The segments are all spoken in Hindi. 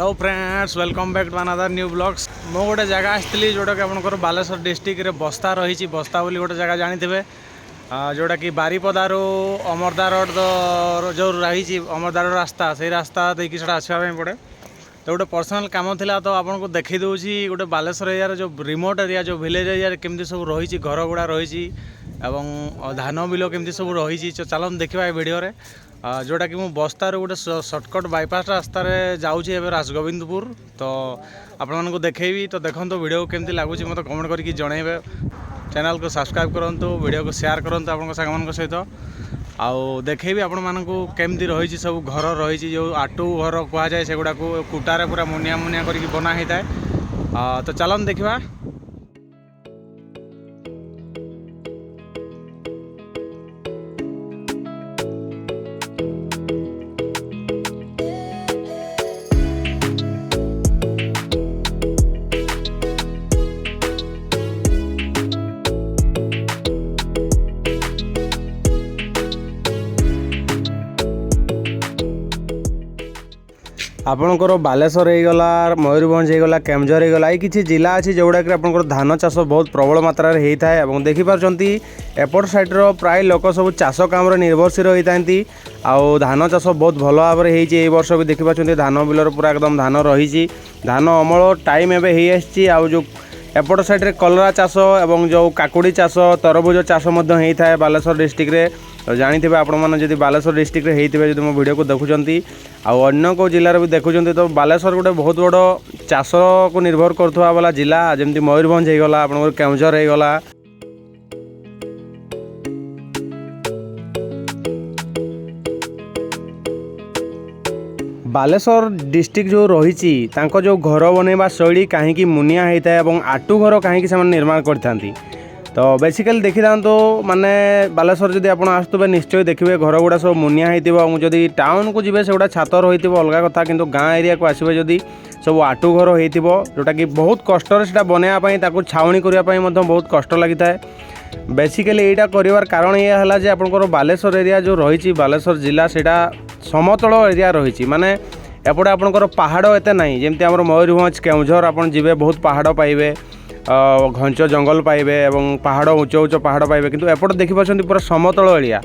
Hello friends welcome back to another new blogs मो गोटे जगह आसती जोटा कि आपंकर बालेश्वर डिस्ट्रिक्ट रे बस्ता रही बस्ता बोली गोटे जगह जानी जोटा कि बारीपदारू अमरदा रोड जो रही अमरदा रास्ता से रास्ता देखिए से आसवाई पड़े तो गोटे पर्सनाल कम था तो आपको देखी दूसरी गोटे बालेश्वर एरिया जो रिमोट एरिया जो विलेज एरिया केमती सब रही घर गुड़ा रही धान बिल केमती सब रही चलो देखा भिडियो जोटा कि मु बस्तार गोटे सर्टकट बाईपास रास्तार जाऊँगी राजगोविंदपुर तो आपण को देखेबी तो देखो वीडियो केमती लगुच मत कमेंट करके जनइबे चैनल को सब्सक्राइब करूँ वीडियो को शेयर करूँ आप सांग सहित आउ देखेबी आपण मानू केमती रही सब घर रही जो आटू घर कहुए से गुड़ा कुटारे पूरा मुनिया मुनिया करके बना होता है तो चलन देखा। आपणकर बालेश्वर होगला मयूरभंज होगला केमझर होगला ये किसी जिला अच्छी जोड़ा कि आपंकर धान चाष बहुत प्रबल मात्रा होता है और देखिपारे एपट साइड्र प्राय लोक सब चाष काम निर्भरशील होता आउ धान चाष बहुत भल भाव में वर्ष भी देखिपारे धान बिलर पूरा एकदम धान रही धान अमल टाइम एवं आउ जो एपट साइड्रे कलरा चाष और जो काकुड़ी चाष तरबुज चाष होता है बालेश्वर डिस्ट्रिक्ट रे तो जानी आपण मैंने बालेश्वर डिस्ट्रिक्ट होते जो मो वीडियो को देखुंत आउ अन्य को जिलार भी देखुं तो बालेश्वर गोटे बहुत बड़ चाष को निर्भर करुवा वाला जिला जमी मयूरभंज होगला आप केमझर होगला बालेश्वर डिस्ट्रिक्ट जो रही जो घर बनवा शैली कहीं मुनिया होता है और आटू घर कहीं निर्माण करते तो बेसिकली देखी था तो माने बालेश्वर जब आप आसुवे निश्चय देखिए घर गुड़ा सब मुनिया होती टाउन को जी से गुड़ा छात रही अलग कथा कि गाँ एरिया को आसवे जदि सब आटू घर होटा कि बहुत कष्ट से बनवाई छाउणी करने बहुत कष्ट लगी था बेसिकली यहाँ कर कारण यह है जे आपंकर बालेश्वर एरिया जो रही बालेश्वर जिला से समतल एरिया रही माने एपटे आपंकर पहाड़ एत नहीं जमती आम मयूरभंज केमझर आप जी बहुत पहाड़ पाइबे घंच जंगल पाइबे और पहाड़ उच्च उच्च पहाड़ पाइबे किंतु एपटे देखिपारे पूरा समतल एरिया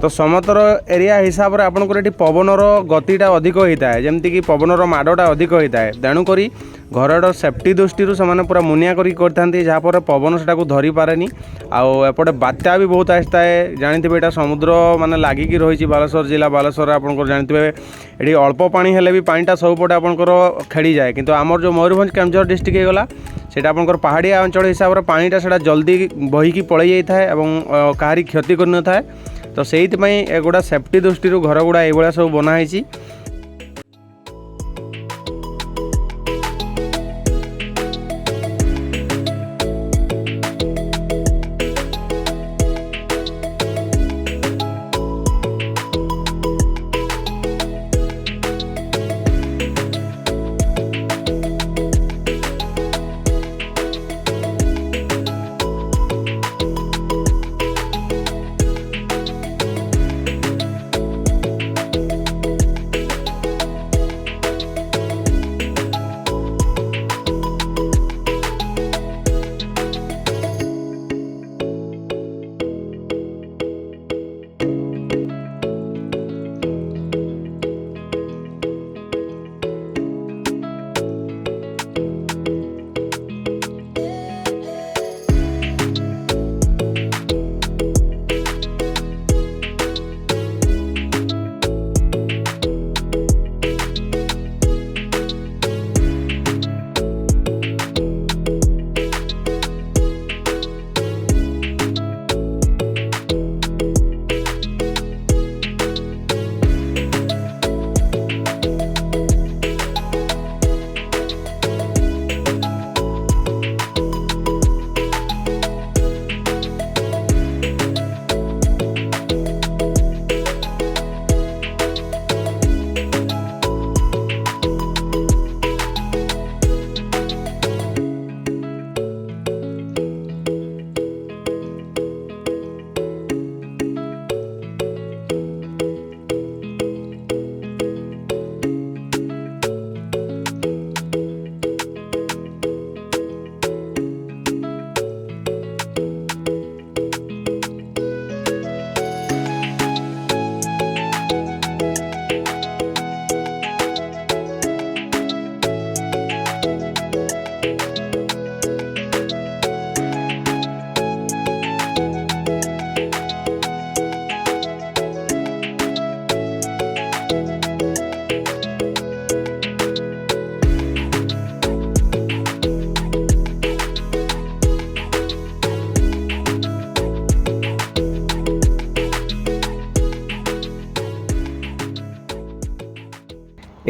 तो समतल एरिया हिसाब से आपंकर ये पवनर गतिटा अधिक होता है जमती कि पवनर माड़टा अधिक होता है तेणुक घर सेफ्टी दृष्टि से पूरा मुनिया करते जहाँपर पवन से धरी पारे आउ एपटे बात्या भी बहुत आसता है जानी थे समुद्र माने लागिकी रही बालेश्वर जिला बालेश्वर आप जानते ये अल्प पानी हेले भी पानीटा सबुपटे आपंकर खेड़ी जाए किंतु आमर जो मयूरभंज केमझर डिस्ट्रिक्ट होगला सेटा आपंकर पहाड़िया अंचल हिसाब से पानीटा से जल्दी बहीकी पलि जाए और कहारी क्षति कर न था तो से एगुड़ा सेफ्टी दृष्टि घर गुड़ा ये सब बनाई।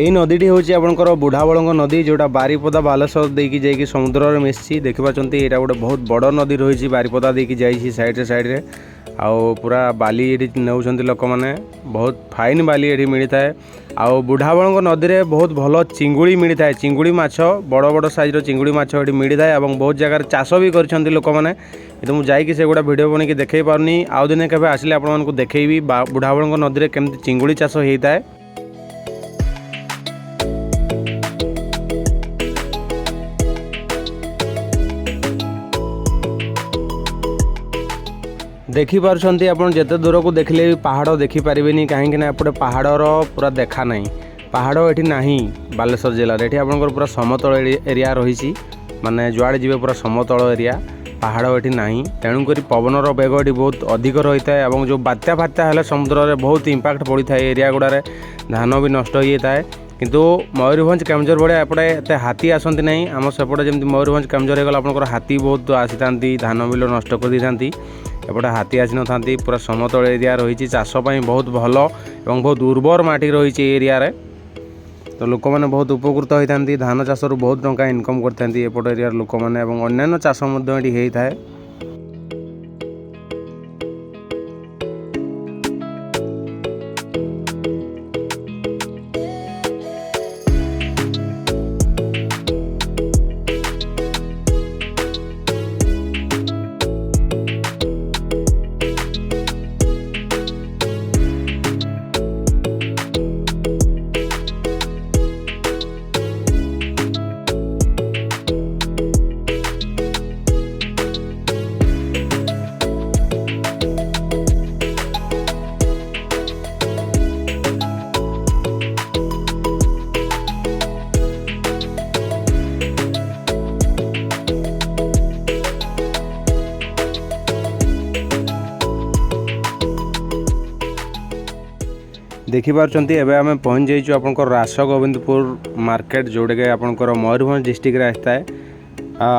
এই নদীটি হচ্ছে আপনার বুঢ়াবলঙ্গ নদী যেটা বারিপদা বালেশ্বর ଦେଇକି ଯାଇକି ସମୁଦ୍ରରେ ମିଶିଛି ଦେଖିପାରୁଛନ୍ତି ଏଇଟା ଗୋଟେ ବହୁତ ବଡ଼ ନଦୀ ରହିଛି ବାରିପଦା ଦେଇକି ଯାଇଛି ସାଇଡ଼ରେ ଆଉ ପୁରା ବାଲି ଏଠି ନେଉଛନ୍ତି ଲୋକମାନେ ବହୁତ ଫାଇନ୍ ବାଲି ଏଠି ମିଳିଥାଏ ଆଉ ବୁଢ଼ାବଳଙ୍ଗ ନଦୀରେ ବହୁତ ଭଲ ଚିଙ୍ଗୁଡ଼ି ମିଳିଥାଏ ଚିଙ୍ଗୁଡ଼ି ମାଛ ବଡ଼ ବଡ଼ ସାଇଜ୍ର ଚିଙ୍ଗୁଡ଼ି ମାଛ ଏଠି ମିଳିଥାଏ ଏବଂ ବହୁତ ଜାଗାରେ ଚାଷ ବି କରିଛନ୍ତି ଲୋକମାନେ କିନ୍ତୁ ମୁଁ ଯାଇକି ସେଗୁଡ଼ା ଭିଡ଼ିଓ ବନେଇକି ଦେଖାଇ ପାରୁନି ଆଉ ଦିନେ କେବେ ଆସିଲେ ଆପଣମାନଙ୍କୁ ଦେଖେଇବି ବୁଢ଼ାବଳଙ୍ଗ ନଦୀରେ କେମିତି ଚିଙ୍ଗୁଡ଼ି ଚାଷ ହେଇଥାଏ। ଦେଖିପାରୁଛନ୍ତି ଆପଣ ଯେତେ ଦୂରକୁ ଦେଖିଲେ ବି ପାହାଡ଼ ଦେଖିପାରିବେନି କାହିଁକିନା ଏପଟେ ପାହାଡ଼ର ପୁରା ଦେଖା ନାହିଁ ପାହାଡ଼ ଏଠି ନାହିଁ ବାଲେଶ୍ୱର ଜିଲ୍ଲାରେ ଏଠି ଆପଣଙ୍କର ପୁରା ସମତଳ ଏରିଆ ରହିଛି ମାନେ ଯୁଆଡ଼େ ଯିବେ ପୁରା ସମତଳ ଏରିଆ ପାହାଡ଼ ଏଠି ନାହିଁ ତେଣୁକରି ପବନର ବେଗ ଏଠି ବହୁତ ଅଧିକ ରହିଥାଏ ଏବଂ ଯେଉଁ ବାତ୍ୟା ଫାତ୍ୟା ହେଲେ ସମୁଦ୍ରରେ ବହୁତ ଇମ୍ପାକ୍ଟ ପଡ଼ିଥାଏ ଏରିଆ ଗୁଡ଼ାରେ ଧାନ ବି ନଷ୍ଟ ହୋଇଯାଇଥାଏ କିନ୍ତୁ ମୟୂରଭଞ୍ଜ କେଉଁଝର ଭଳିଆ ଏପଟେ ଏତେ ହାତୀ ଆସନ୍ତି ନାହିଁ ଆମ ସେପଟେ ଯେମିତି ମୟୂରଭଞ୍ଜ କେଉଁଝର ହେଇଗଲା ଆପଣଙ୍କର ହାତୀ ବହୁତ ଆସିଥାନ୍ତି ଧାନ ବିଲ ନଷ୍ଟ କରିଦେଇଥାନ୍ତି ଏପଟେ ହାତୀ ଆସିନଥାନ୍ତି ପୁରା ସମତଳ ଏରିଆ ରହିଛି ଚାଷ ପାଇଁ ବହୁତ ଭଲ ଏବଂ ବହୁତ ଉର୍ବର ମାଟି ରହିଛି ଏ ଏରିଆରେ ତ ଲୋକମାନେ ବହୁତ ଉପକୃତ ହୋଇଥାନ୍ତି ଧାନ ଚାଷରୁ ବହୁତ ଟଙ୍କା ଇନକମ୍ କରିଥାନ୍ତି ଏପଟ ଏରିଆର ଲୋକମାନେ ଏବଂ ଅନ୍ୟାନ୍ୟ ଚାଷ ମଧ୍ୟ ଏଠି ହେଇଥାଏ। ଦେଖିପାରୁଛନ୍ତି ଏବେ ଆମେ ପହଞ୍ଚି ଯାଇଛୁ ଆପଣଙ୍କର ରାସଗୋବିନ୍ଦପୁର ମାର୍କେଟ ଯେଉଁଟାକି ଆପଣଙ୍କର ମୟୂରଭଞ୍ଜ ଡିଷ୍ଟ୍ରିକ୍ଟରେ ଆସିଥାଏ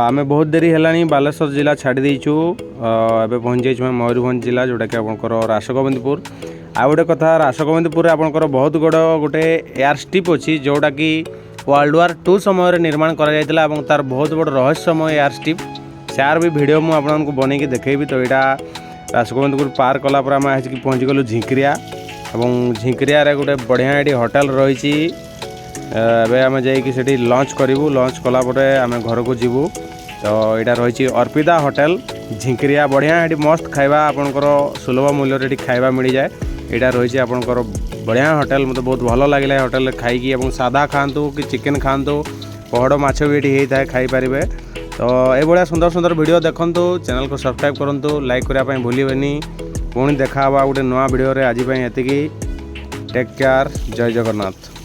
ଆମେ ବହୁତ ଡେରି ହେଲାଣି ବାଲେଶ୍ୱର ଜିଲ୍ଲା ଛାଡ଼ି ଦେଇଛୁ ଏବେ ପହଞ୍ଚି ଯାଇଛୁ ଆମେ ମୟୂରଭଞ୍ଜ ଜିଲ୍ଲା ଯେଉଁଟାକି ଆପଣଙ୍କର ରାସଗୋବିନ୍ଦପୁର ଆଉ ଗୋଟେ କଥା ରାସଗୋବିନ୍ଦପୁରରେ ଆପଣଙ୍କର ବହୁତ ଗୋଟେ ଏୟାର ଷ୍ଟ୍ରିପ୍ ଅଛି ଯେଉଁଟାକି ୱାର୍ଲଡ ୱାର୍ 2 ସମୟରେ ନିର୍ମାଣ କରାଯାଇଥିଲା ଏବଂ ତାର ବହୁତ ବଡ଼ ରହସ୍ୟମୟ ଏୟାର ଷ୍ଟ୍ରିପ୍ ସେୟାର ବି ଭିଡ଼ିଓ ମୁଁ ଆପଣଙ୍କୁ ବନେଇକି ଦେଖେଇବି ତ ଏଇଟା ରାସଗୋବିନ୍ଦପୁର ପାର କଲା ପରେ ଆମେ ଆସିକି ପହଞ୍ଚିଗଲୁ ଝିଙ୍କିରିଆ এবং ঝিঙ্কিরিয়ারে গোটে বড়িয়া এটি হোটেল রয়েছে এবে আমি যাইকি সেটি লঞ্চ করবু লঞ্চ কলাপরে আমি ঘরকু যাবু তো এটা রয়েছে অর্পিতা হোটেল ঝিঙ্কিরিয়া বড়িয়া এটি মস্ত খাইবা আপনার সুলভ মূল্যরে এটি খাইবা মিলি যায় এটা রয়েছে আপনার বড়িয়া হোটেল মতো বহুত ভালো লাগিলা হোটেল খাইকি এবং সাদা খাআন্তু কি চিকেন খাআন্তু পহড় মাছ भी এটি হয়ে খাইপারে তো এইভাবে সুন্দর সুন্দর ভিডিও দেখুন চ্যানেল को सब्सक्राइब करंतु लाइक करने भूलिबेनी पुणी देखा गोटे नुआ भिडियो आज एति टेक केयर जय जगन्नाथ।